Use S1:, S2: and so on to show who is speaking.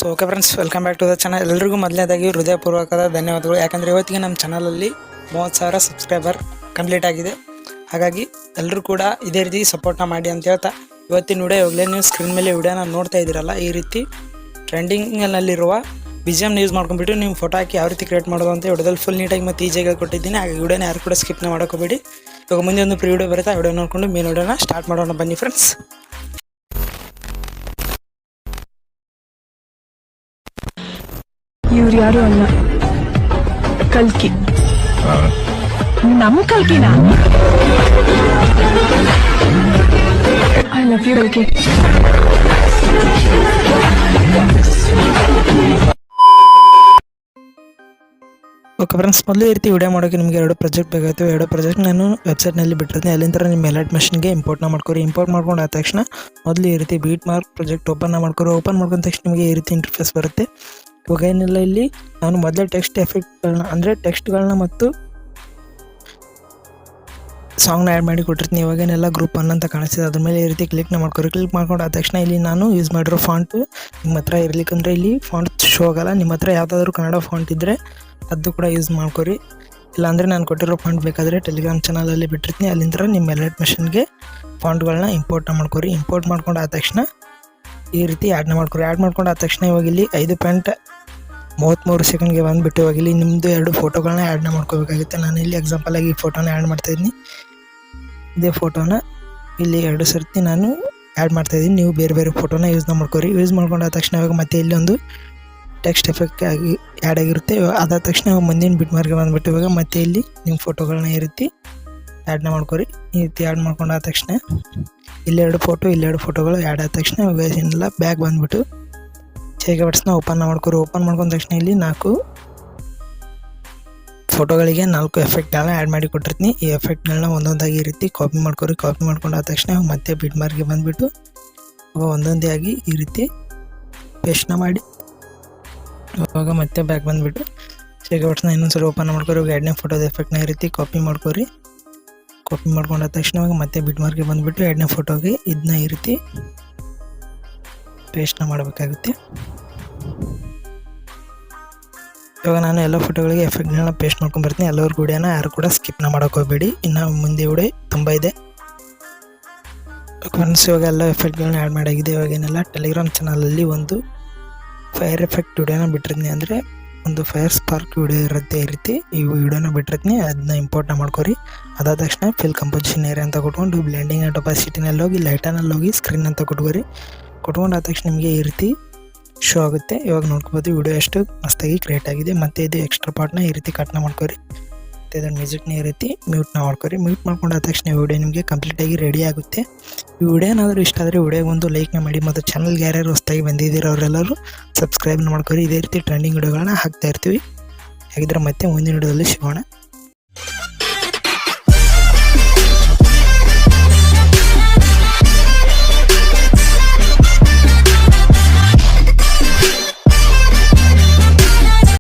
S1: So okay friends, welcome back to the channel. ಎಲ್ಲರಿಗೂ ಮೊದಲನೇದಾಗಿ ಹೃದಯಪೂರ್ವಕದ ಧನ್ಯವಾದಗಳು. ಯಾಕಂದರೆ ಇವತ್ತಿಗೆ ನಮ್ಮ ಚಾನಲಲ್ಲಿ 30,000 ಸಬ್ಸ್ಕ್ರೈಬರ್ ಕಂಪ್ಲೀಟ್ ಆಗಿದೆ. ಹಾಗಾಗಿ ಎಲ್ಲರೂ ಕೂಡ ಇದೇ ರೀತಿ ಸಪೋರ್ಟ್ನ ಮಾಡಿ ಅಂತ ಹೇಳ್ತಾ ಇವತ್ತಿನ ವಿಡಿಯೋ ಇವಾಗಲೇ ನೀವು ಸ್ಕ್ರೀನ್ ಮೇಲೆ ವಿಡಿಯೋನ ನೋಡ್ತಾ ಇದ್ದೀರಲ್ಲ, ಈ ರೀತಿ ಟ್ರೆಂಡಿಂಗ್ನಲ್ಲಿರುವ BGM ಯೂಸ್ ಮಾಡ್ಕೊಂಡ್ಬಿಟ್ಟು ನೀವು ಫೋಟೋ ಹಾಕಿ ಯಾವ ರೀತಿ ಕ್ರಿಯೇಟ್ ಮಾಡೋದು ಅಂತ ವಿಡಿಯೋದಲ್ಲಿ ಫುಲ್ ನೀಟಾಗಿ ಮತ್ತು ಈಜಿಯಾಗಿ ಕೊಟ್ಟಿದ್ದೀನಿ. ಹಾಗೆ ವಿಡಿಯೋನ ಯಾರು ಕೂಡ ಸ್ಕಿಪ್ನ ಮಾಡೋಕೋಬೇಡಿ. ಇವಾಗ ಮುಂದೆ ಒಂದು ಪ್ರೀ ವಿಡಿಯೋ ಬರುತ್ತೆ, ಆ ವಿಡಿಯೋ ನೋಡಿಕೊಂಡು ಮೇನ್ ವಿಡಿಯೋನ ಸ್ಟಾರ್ಟ್ ಮಾಡೋಣ ಬನ್ನಿ ಫ್ರೆಂಡ್ಸ್.
S2: ಇವ್ರು ಯಾರು ಅಲ್ಲ, ಕಲ್ಕಿ. ನಮ್ಮ ಕಲ್ಕಿನ. ಐ ಲವ್ ಯು ಕಲ್ಕಿ.
S1: ಓಕೆ ಫ್ರೆಂಡ್ಸ್, ಮೊದಲು ಈ ರೀತಿ ವಿಡಿಯೋ ಮಾಡೋಕ್ಕೆ ನಿಮಗೆ 2 ಪ್ರಾಜೆಕ್ಟ್ ಬೇಕಾಗುತ್ತೆ. 2 ಪ್ರಾಜೆಕ್ಟ್ ನಾನು ವೆಬ್ಸೈಟ್ನಲ್ಲಿ ಬಿಟ್ಟಿರ್ತೀನಿ. ಅಲ್ಲಿಂದ ನಿಮ್ಮ ಅಲೈಟ್ಮೆಷನ್ಗೆ ಇಂಪೋರ್ಟ್ನ ಮಾಡ್ಕೊರಿ. ಇಂಪೋರ್ಟ್ ಮಾಡ್ಕೊಂಡು ಆದ ತಕ್ಷಣ ಮೊದಲು ಈ ರೀತಿ ಬೀಟ್ ಮಾರ್ಕ್ ಪ್ರಾಜೆಕ್ಟ್ ಓಪನ್ ಮಾಡ್ಕೊರಿ. ಓಪನ್ ಮಾಡ್ಕೊಂಡ ತಕ್ಷಣ ನಿಮಗೆ ಈ ರೀತಿ ಇಂಟರ್ಫೇಸ್ ಬರುತ್ತೆ. ಇವಾಗ ಏನಿಲ್ಲ, ಇಲ್ಲಿ ನಾನು ಮೊದಲೇ ಟೆಕ್ಸ್ಟ್ ಎಫೆಕ್ಟ್ಗಳನ್ನ ಅಂದರೆ ಟೆಕ್ಸ್ಟ್ಗಳನ್ನ ಮತ್ತು ಸಾಂಗ್ನ ಆ್ಯಡ್ ಮಾಡಿ ಕೊಟ್ಟಿರ್ತೀನಿ. ಇವಾಗೇನೆಲ್ಲ ಗ್ರೂಪ್ 1 ಅಂತ ಕಾಣಿಸ್ತಿದೆ, ಅದ್ರ ಮೇಲೆ ಈ ರೀತಿ ಕ್ಲಿಕ್ನ ಮಾಡ್ಕೊರಿ. ಕ್ಲಿಕ್ ಮಾಡ್ಕೊಂಡು ಆದ ತಕ್ಷಣ ಇಲ್ಲಿ ನಾನು ಯೂಸ್ ಮಾಡಿರೋ ಫಾಂಟ್ ನಿಮ್ಮ ಹತ್ರ ಇರಲಿಕ್ಕಂದ್ರೆ ಇಲ್ಲಿ ಫಾಂಟ್ ಶೋ ಆಗಲ್ಲ. ನಿಮ್ಮ ಹತ್ರ ಯಾವುದಾದ್ರೂ ಕನ್ನಡ ಫಾಂಟ್ ಇದ್ದರೆ ಅದು ಕೂಡ ಯೂಸ್ ಮಾಡ್ಕೊರಿ. ಇಲ್ಲಾಂದರೆ ನಾನು ಕೊಟ್ಟಿರೋ ಫಾಂಟ್ ಬೇಕಾದರೆ ಟೆಲಿಗ್ರಾಮ್ ಚಾನಲಲ್ಲಿ ಬಿಟ್ಟಿರ್ತೀನಿ. ಅಲ್ಲಿಂದ ನಿಮ್ಮ ಅಲೈಟ್ಮೆಷನ್ಗೆ ಫಾಂಟ್ಗಳನ್ನ ಇಂಪೋರ್ಟ್ನ ಮಾಡ್ಕೊರಿ. ಇಂಪೋರ್ಟ್ ಮಾಡ್ಕೊಂಡು ಆದ ತಕ್ಷಣ ಈ ರೀತಿ ಆ್ಯಡ್ನ ಮಾಡ್ಕೊರಿ. ಆ್ಯಡ್ ಮಾಡ್ಕೊಂಡು ಆದ ತಕ್ಷಣ ಇವಾಗ ಇಲ್ಲಿ 5.33 ಸೆಕೆಂಡ್ಗೆ ಬಂದುಬಿಟ್ಟು ಇವಾಗ ಇಲ್ಲಿ ನಿಮ್ಮದು 2 ಫೋಟೋಗಳನ್ನ ಆ್ಯಡ್ನ ಮಾಡ್ಕೋಬೇಕಾಗುತ್ತೆ. ನಾನು ಇಲ್ಲಿ ಎಕ್ಸಾಂಪಲ್ ಆಗಿ ಈ ಫೋಟೋನ ಆ್ಯಡ್ ಮಾಡ್ತಾಯಿದ್ದೀನಿ. ಇದೇ ಫೋಟೋನ ಇಲ್ಲಿ 2 ಸರ್ತಿ ನಾನು ಆ್ಯಡ್ ಮಾಡ್ತಾಯಿದ್ದೀನಿ. ನೀವು ಬೇರೆ ಬೇರೆ ಫೋಟೋನ ಯೂಸ್ನ ಮಾಡ್ಕೊರಿ. ಯೂಸ್ ಮಾಡ್ಕೊಂಡಾದ ತಕ್ಷಣ ಇವಾಗ ಮತ್ತೆ ಇಲ್ಲಿ ಒಂದು ಟೆಕ್ಸ್ಟ್ ಎಫೆಕ್ಟ್ ಆಗಿ ಆ್ಯಡ್ ಆಗಿರುತ್ತೆ. ಅದಾದ ತಕ್ಷಣ ಮುಂದಿನ ಬಿಟ್ ಮಾರ್ಕ್ಗೆ ಬಂದುಬಿಟ್ಟು ಇವಾಗ ಮತ್ತೆ ಇಲ್ಲಿ ನಿಮ್ಮ ಫೋಟೋಗಳನ್ನ ಈ ರೀತಿ ಆ್ಯಡ್ನ ಮಾಡ್ಕೊರಿ. ಈ ರೀತಿ ಆ್ಯಡ್ ಮಾಡ್ಕೊಂಡಾದ ತಕ್ಷಣ ಇಲ್ಲಿ 2 ಫೋಟೋ ಇಲ್ಲಿ 2 ಫೋಟೋಗಳು ಆ್ಯಡ್ ಆದ ತಕ್ಷಣ ಇವಾಗ ಏನಿಲ್ಲ, ಬ್ಯಾಗ್ ಬಂದುಬಿಟ್ಟು 𝗕𝗏𝗧𝗏 ಓಪನ್ ಮಾಡ್ಕೊರಿ. ಓಪನ್ ಮಾಡ್ಕೊಂಡ ತಕ್ಷಣ ಇಲ್ಲಿ 4 ಫೋಟೋಗಳಿಗೆ 4 ಎಫೆಕ್ಟ್ಗಳನ್ನ ಆ್ಯಡ್ ಮಾಡಿ ಕೊಟ್ಟಿರ್ತೀನಿ. ಈ ಎಫೆಕ್ಟ್ಗಳನ್ನ ಒಂದೊಂದಾಗಿ ಈ ರೀತಿ ಕಾಪಿ ಮಾಡ್ಕೊರಿ. ಕಾಪಿ ಮಾಡ್ಕೊಂಡಾದ ತಕ್ಷಣ ಮತ್ತೆ ಬಿಟ್ ಮಾರ್ಕ್ಗೆ ಬಂದುಬಿಟ್ಟು ಒಂದೊಂದೇ ಆಗಿ ಈ ರೀತಿ ಪೇಸ್ಟ್ನ ಮಾಡಿ ಇವಾಗ ಮತ್ತೆ ಬ್ಯಾಗ್ ಬಂದುಬಿಟ್ಟು 𝗕𝗏𝗧𝗏 ಇನ್ನೊಂದ್ಸಲ ಓಪನ್ ಮಾಡ್ಕೊರಿ. ಇವಾಗ 2ನೇ ಫೋಟೋದ ಎಫೆಕ್ಟ್ನ ಈ ರೀತಿ ಕಾಪಿ ಮಾಡ್ಕೊರಿ. ಕಾಪಿ ಮಾಡ್ಕೊಂಡಾದ ತಕ್ಷಣ ಇವಾಗ ಮತ್ತೆ ಬಿಟ್ ಮಾರ್ಕ್ಗೆ ಬಂದುಬಿಟ್ಟು 2ನೇ ಫೋಟೋಗೆ ಇದನ್ನ ಈ ರೀತಿ ಪೇಸ್ಟ್ನ ಮಾಡಬೇಕಾಗುತ್ತೆ. ಇವಾಗ ನಾನು ಎಲ್ಲ ಫೋಟೋಗಳಿಗೆ ಎಫೆಕ್ಟ್ಗಳನ್ನ ಪೇಸ್ಟ್ ಮಾಡ್ಕೊಂಡು ಬರ್ತೀನಿ. ಎಲ್ಲರಿಗೂ ವಿಡಿಯೋನ ಯಾರು ಕೂಡ ಸ್ಕಿಪ್ನ ಮಾಡೋಕೆ ಹೋಗಬೇಡಿ, ಇನ್ನು ಮುಂದೆ ವಿಡಿಯೋ ತುಂಬ ಇದೆ ಫ್ರೆಂಡ್ಸ್. ಇವಾಗ ಎಲ್ಲ ಎಫೆಕ್ಟ್ಗಳನ್ನ ಆ್ಯಡ್ ಮಾಡಾಗಿದೆ. ಇವಾಗೇನೆಲ್ಲ ಟೆಲಿಗ್ರಾಮ್ ಚಾನಲಲ್ಲಿ ಒಂದು ಫೈರ್ ಎಫೆಕ್ಟ್ ವಿಡಿಯೋನ ಬಿಟ್ಟಿರ್ತೀನಿ, ಅಂದರೆ ಒಂದು ಫೈರ್ ಸ್ಪಾರ್ಕ್ ವಿಡಿಯೋ ಇರುತ್ತೆ. ಈ ರೀತಿ ಈ ವಿಡಿಯೋನ ಬಿಟ್ಟಿರ್ತೀನಿ, ಅದನ್ನ ಇಂಪೋರ್ಟ್ನ ಮಾಡ್ಕೊರಿ. ಅದಾದ ತಕ್ಷಣ ಫಿಲ್ ಕಂಪೋಸಿಷನ್ ಏರಿಯಾ ಅಂತ ಕೊಟ್ಕೊಂಡು ಬ್ಲೆಂಡಿಂಗ್ ಆ್ಯಂಡ್ ಒಪಾಸಿಟಿನಲ್ಲಿ ಹೋಗಿ ಲೈಟನಲ್ಲಿ ಹೋಗಿ ಸ್ಕ್ರೀನ್ ಅಂತ ಕೊಟ್ಕೊರಿ. ಕೊಟ್ಕೊಂಡು ಆದ ತಕ್ಷಣ ನಿಮಗೆ ಈ ರೀತಿ ಶೋ ಆಗುತ್ತೆ. ಇವಾಗ ನೋಡ್ಕೋಬೋದು ವಿಡಿಯೋ ಎಷ್ಟು ಮಸ್ತಾಗಿ ಕ್ರಿಯೇಟ್ ಆಗಿದೆ. ಮತ್ತು ಇದು ಎಕ್ಸ್ಟ್ರಾ ಪಾರ್ಟ್ನ ಈ ರೀತಿ ಕಟ್ನ ಮಾಡ್ಕೊರಿ. ಮತ್ತು ಇದನ್ನು ಮ್ಯೂಸಿಕ್ನ ಈ ರೀತಿ ಮ್ಯೂಟ್ನ ಮಾಡ್ಕೊರಿ. ಮ್ಯೂಟ್ ಮಾಡ್ಕೊಂಡಾದ ತಕ್ಷಣ ವಿಡಿಯೋ ನಿಮಗೆ ಕಂಪ್ಲೀಟಾಗಿ ರೆಡಿ ಆಗುತ್ತೆ. ಈ ವಿಡಿಯೋ ಏನಾದರೂ ಇಷ್ಟ ಆದರೆ ವಿಡಿಯೋಗೆ ಒಂದು ಲೈಕ್ನ ಮಾಡಿ, ಮತ್ತು ಚಾನಲ್ಗೆ ಯಾರ್ಯಾರು ಹೊಸದಾಗಿ ಬಂದಿದ್ದೀರೋ ಅವರೆಲ್ಲರೂ ಸಬ್ಸ್ಕ್ರೈಬ್ನ ಮಾಡ್ಕೊರಿ. ಇದೇ ರೀತಿ ಟ್ರೆಂಡಿಂಗ್ ವಿಡಿಯೋಗಳನ್ನ ಹಾಕ್ತಾ ಇರ್ತೀವಿ. ಹಾಗಿದ್ರೆ ಮತ್ತೆ ಮುಂದಿನ ವಿಡಿಯೋದಲ್ಲಿ ಸಿಗೋಣ.